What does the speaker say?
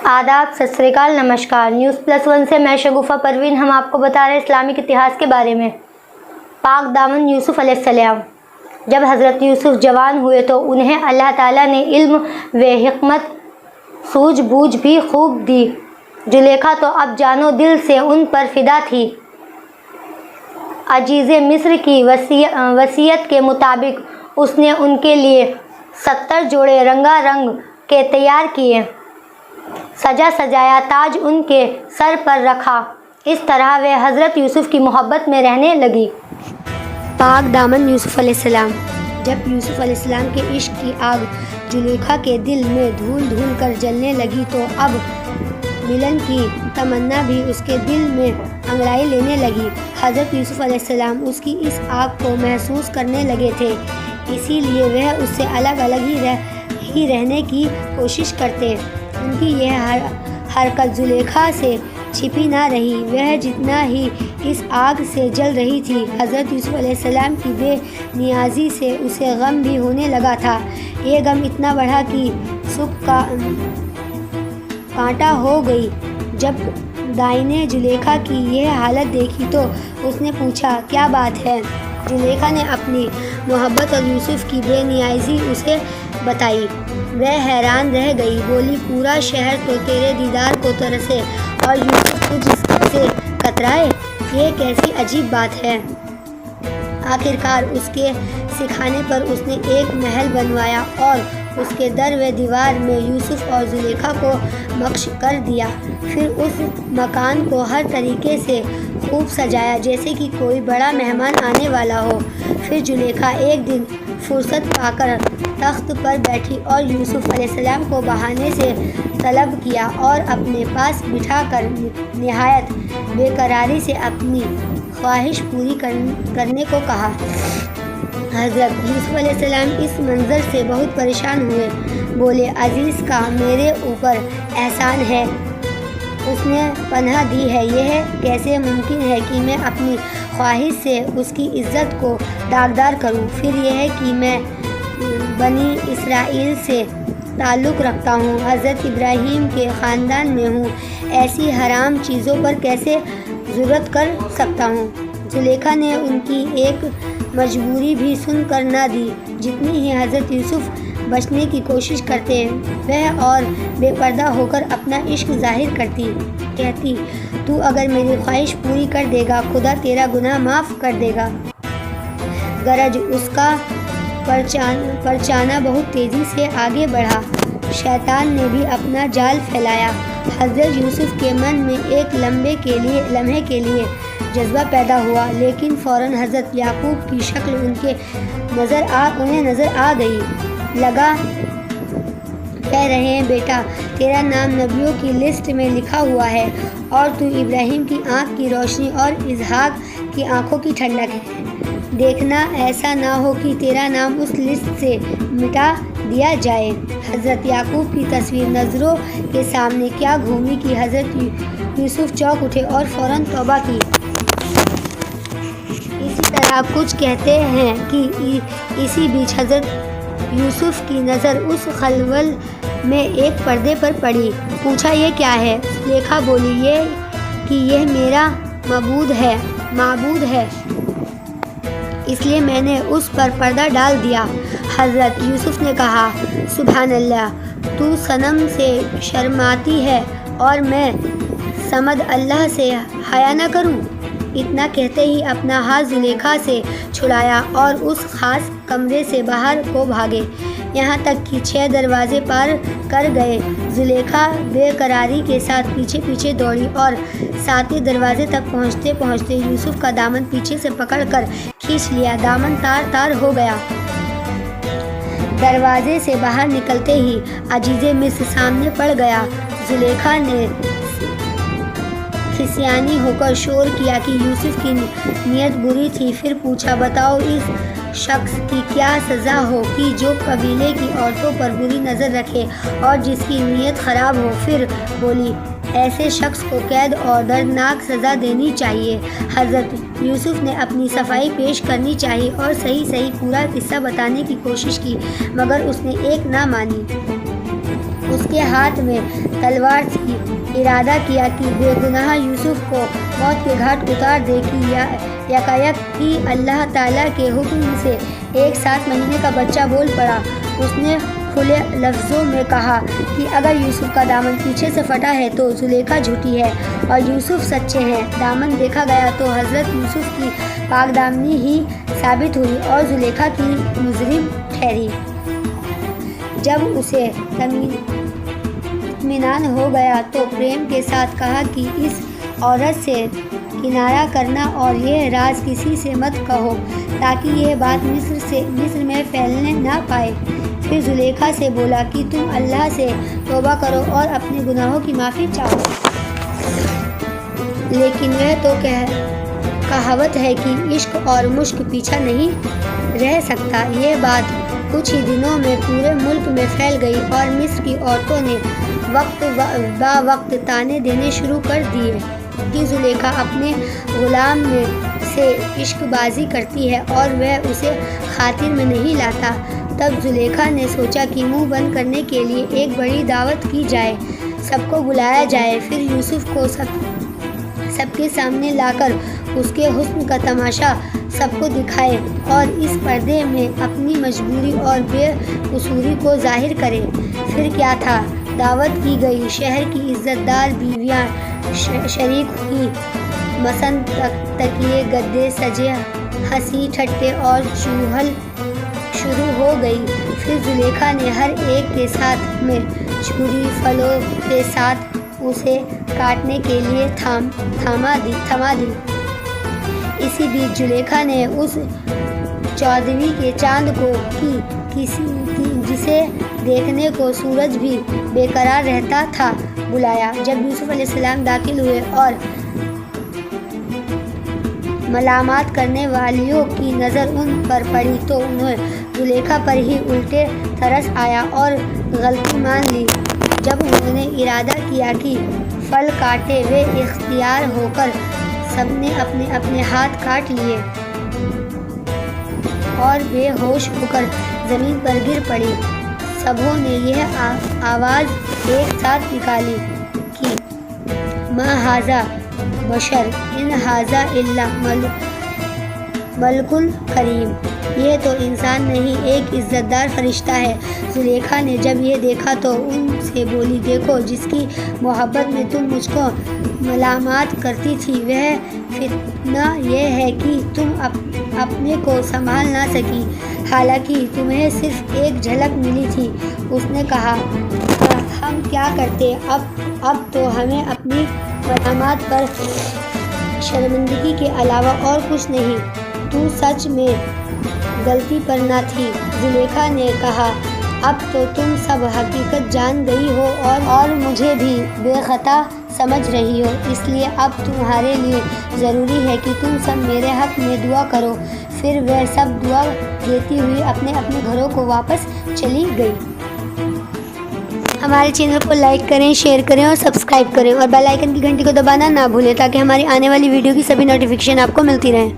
आदाब, सत श्री अकाल, नमस्कार। न्यूज़ प्लस वन से मैं शगुफा परवीन। हम आपको बता रहे हैं इस्लामिक इतिहास के बारे में। पाक दामन यूसुफ अलैहिस्सलाम। जब हज़रत यूसुफ जवान हुए तो उन्हें अल्लाह ताला ने इल्म व हिकमत सूझबूझ भी खूब दी। जुलेखा तो अब जानो दिल से उन पर फिदा थी। अजीज़े मिस्र की वसीयत के मुताबिक उसने उनके लिए 70 जोड़े रंगारंग के तैयार किए, सजा सजाया ताज उनके सर पर रखा। इस तरह वे हज़रत यूसुफ की मोहब्बत में रहने लगी। पाक दामन यूसुफ अलैहिस्सलाम। जब यूसुफ अलैहिस्सलाम के इश्क की आग जुलेखा के दिल में धूल धूल कर जलने लगी तो अब मिलन की तमन्ना भी उसके दिल में अंगड़ाई लेने लगी। हज़रत यूसुफ अलैहिस्सलाम उसकी इस आग को महसूस करने लगे थे, इसीलिए वह उससे अलग अलग ही रहने की कोशिश करते। उनकी यह हरकत जुलेखा से छिपी ना रही। वह जितना ही इस आग से जल रही थी, हज़रत यूसुफ अलैहिस्सलाम की बेनियाज़ी से उसे गम भी होने लगा था। ये गम इतना बढ़ा कि सुख का कांटा हो गई। जब दाई ने जुलेखा की यह हालत देखी तो उसने पूछा, क्या बात है? जुलेखा ने अपनी मोहब्बत और यूसुफ की बेनियाज़ी उसे बताई। वह हैरान रह गई, बोली, पूरा शहर तो तेरे दीदार को तरसे और यूसुफ तुझसे कतराए। ये कैसी अजीब बात है। आखिरकार उसके सिखाने पर उसने एक महल बनवाया और उसके दर व दीवार में यूसुफ और जुलेखा को नक्श कर दिया। फिर उस मकान को हर तरीके से खूब सजाया जैसे कि कोई बड़ा मेहमान आने वाला हो। फिर जुलेखा एक दिन फुर्सत पाकर तख्त पर बैठी और यूसुफ अलैहिस्सलाम को बहाने से तलब किया और अपने पास बिठाकर निहायत बेकरारी से अपनी ख्वाहिश पूरी करने को कहा। हज़रत यूसुफ अलैहिस्सलाम इस मंज़र से बहुत परेशान हुए। बोले, अज़ीज़ का मेरे ऊपर एहसान है, उसने पनाह दी है। यह कैसे मुमकिन है कि मैं अपनी ख्वाहिश से उसकी इज़्ज़त को दागदार करूं? फिर यह कि मैं बनी इसराइल से ताल्लुक़ रखता हूँ, हज़रत इब्राहीम के ख़ानदान में हूँ, ऐसी हराम चीज़ों पर कैसे जुर्रत कर सकता हूँ? जुलेखा ने उनकी एक मजबूरी भी सुनकर ना दी। जितनी ही हज़रत यूसुफ बचने की कोशिश करते वह और बेपर्दा होकर अपना इश्क जाहिर करती। कहती, तू अगर मेरी ख्वाहिश पूरी कर देगा, खुदा तेरा गुनाह माफ़ कर देगा। गरज उसका परचाना बहुत तेज़ी से आगे बढ़ा। शैतान ने भी अपना जाल फैलाया। हज़रत यूसुफ के मन में एक लम्हे के लिए जज्बा पैदा हुआ, लेकिन फ़ौरन हज़रत याकूब की शक्ल उन्हें नज़र आ गई। लगा, कह रहे हैं, बेटा, तेरा नाम नबियों की लिस्ट में लिखा हुआ है और तू इब्राहीम की आँख की रोशनी और इसहाक की आँखों की ठंडक है। देखना ऐसा ना हो कि तेरा नाम उस लिस्ट से मिटा दिया जाए। हज़रत याकूब की तस्वीर नज़रों के सामने क्या घूमी कि हज़रत यूसुफ चौंक उठे और फ़ौरन तौबा की। इसी तरह कुछ कहते हैं कि इसी बीच हज़रत यूसुफ की नज़र उस खलवल में एक पर्दे पर पड़ी। पूछा, ये क्या है? जुलेखा बोली, ये कि यह मेरा माबूद है, इसलिए मैंने उस पर पर्दा डाल दिया। हज़रत यूसुफ ने कहा, सुभान अल्लाह, तू सनम से शर्माती है और मैं समद अल्लाह से हया न करूं? इतना कहते ही अपना हाथ जुलेखा से छुड़ाया और उस ख़ास कमरे से बाहर को भागे। यहाँ तक कि 6 दरवाजे पार कर गए। जुलेखा बेकरारी के साथ पीछे पीछे दौड़ी और 7वें दरवाजे तक पहुँचते पहुँचते यूसुफ का दामन पीछे से पकड़कर खींच लिया। दामन तार तार हो गया। दरवाजे से बाहर निकलते ही अजीज़े मिस्र सामने पड़ गया। जुलेखा ने खिसियानी होकर शोर किया कि यूसुफ की नीयत बुरी थी। फिर पूछा, बताओ इस शख्स की क्या सज़ा हो कि जो कबीले की औरतों पर बुरी नज़र रखे और जिसकी नीयत ख़राब हो? फिर बोली, ایسے شخص کو قید اور دردناک سزا دینی چاہیے۔ حضرت یوسف نے اپنی صفائی پیش کرنی چاہی اور صحیح پورا قصہ بتانے کی کوشش کی، مگر اس نے ایک نہ مانی۔ اس کے ہاتھ میں تلوار تھی۔ ارادہ کیا کہ بے گناہ یوسف کو موت کے گھاٹ اتار دے کہ یکایک ہی اللہ تعالیٰ کے حکم سے ایک 7 مہینے کا بچہ بول پڑا۔ اس نے کھلے لفظوں میں کہا کہ اگر یوسف کا دامن پیچھے سے پھٹا ہے تو زلیخا جھوٹی ہے اور یوسف سچے ہیں۔ دامن دیکھا گیا تو حضرت یوسف کی پاک دامنی ہی ثابت ہوئی اور زلیخا کی مجرم ٹھہری۔ جب اسے اطمینان ہو گیا تو پریم کے ساتھ کہا کہ اس عورت سے کنارہ کرنا اور یہ راز کسی سے مت کہو تاکہ یہ بات مصر میں پھیلنے نہ پائے۔ پھر زلیخا سے بولا کہ تم اللہ سے توبہ کرو اور اپنے گناہوں کی معافی چاہو، لیکن وہ تو کہاوت ہے کہ عشق اور مشق پیچھا نہیں رہ سکتا۔ یہ بات کچھ ہی دنوں میں پورے ملک میں پھیل گئی اور مصر کی عورتوں نے وقت با وقت تانے دینے شروع کر دیے کہ زلیخا اپنے غلام میں سے عشق بازی کرتی ہے اور وہ اسے خاطر میں نہیں لاتا۔ تب زلیخا نے سوچا کہ منہ بند کرنے کے لیے ایک بڑی دعوت کی جائے، سب کو بلایا جائے، پھر یوسف کو سب کے سامنے لا کر اس کے حسن کا تماشا سب کو دکھائے اور اس پردے میں اپنی مجبوری اور بے قصوری کو ظاہر کرے۔ پھر کیا تھا، دعوت کی گئی، شہر کی عزت دار بیویاں شریک ہوئی، مسند تکیے گدے سجے، ہنسی ٹھٹے اور چہل شروع ہو گئی۔ پھر زلیخا نے ہر ایک کے ساتھ میں چھری پھلوں کے ساتھ اسے کاٹنے کے لیے تھما دی۔ اسی بیچ زلیخا نے اس 14ویں کے چاند کو جسے دیکھنے کو سورج بھی بے قرار رہتا تھا بلایا۔ جب یوسف علیہ السلام داخل ہوئے اور ملامت کرنے والیوں کی نظر ان پر پڑی تو انہیں زلیخا پر ہی الٹے ترس آیا اور غلطی مان لی۔ جب انہوں نے ارادہ کیا کہ پھل کاٹے، وہ اختیار ہو کر سب نے اپنے اپنے ہاتھ کاٹ لیے اور بے ہوش ہو کر زمین پر گر پڑی۔ سبھوں نے یہ آواز ایک ساتھ نکالی کہ ما ھذا بشر ان ھذا الا ملک کریم، یہ تو انسان نہیں، ایک عزت دار فرشتہ ہے۔ زلیخا نے جب یہ دیکھا تو ان سے بولی، دیکھو جس کی محبت میں تم مجھ کو ملامت کرتی تھی، وہ فتنہ یہ ہے کہ تم اپنے کو سنبھال نہ سکی، حالانکہ تمہیں صرف ایک جھلک ملی تھی۔ اس نے کہا، ہم کیا کرتے، اب تو ہمیں اپنی ملامت پر شرمندگی کے علاوہ اور کچھ نہیں، تو سچ میں غلطی پر نہ تھی۔ زلیخا نے کہا، اب تو تم سب حقیقت جان گئی ہو اور مجھے بھی بے خطا سمجھ رہی ہو، اس لیے اب تمہارے لیے ضروری ہے کہ تم سب میرے حق میں دعا کرو۔ پھر وہ سب دعا دیتی ہوئی اپنے اپنے گھروں کو واپس چلی گئی۔ ہمارے چینل کو لائک کریں، شیئر کریں اور سبسکرائب کریں اور بیل آئیکن کی گھنٹی کو دبانا نہ بھولیں تاکہ ہماری آنے والی ویڈیو کی سبھی نوٹیفیکیشن آپ کو ملتی رہیں۔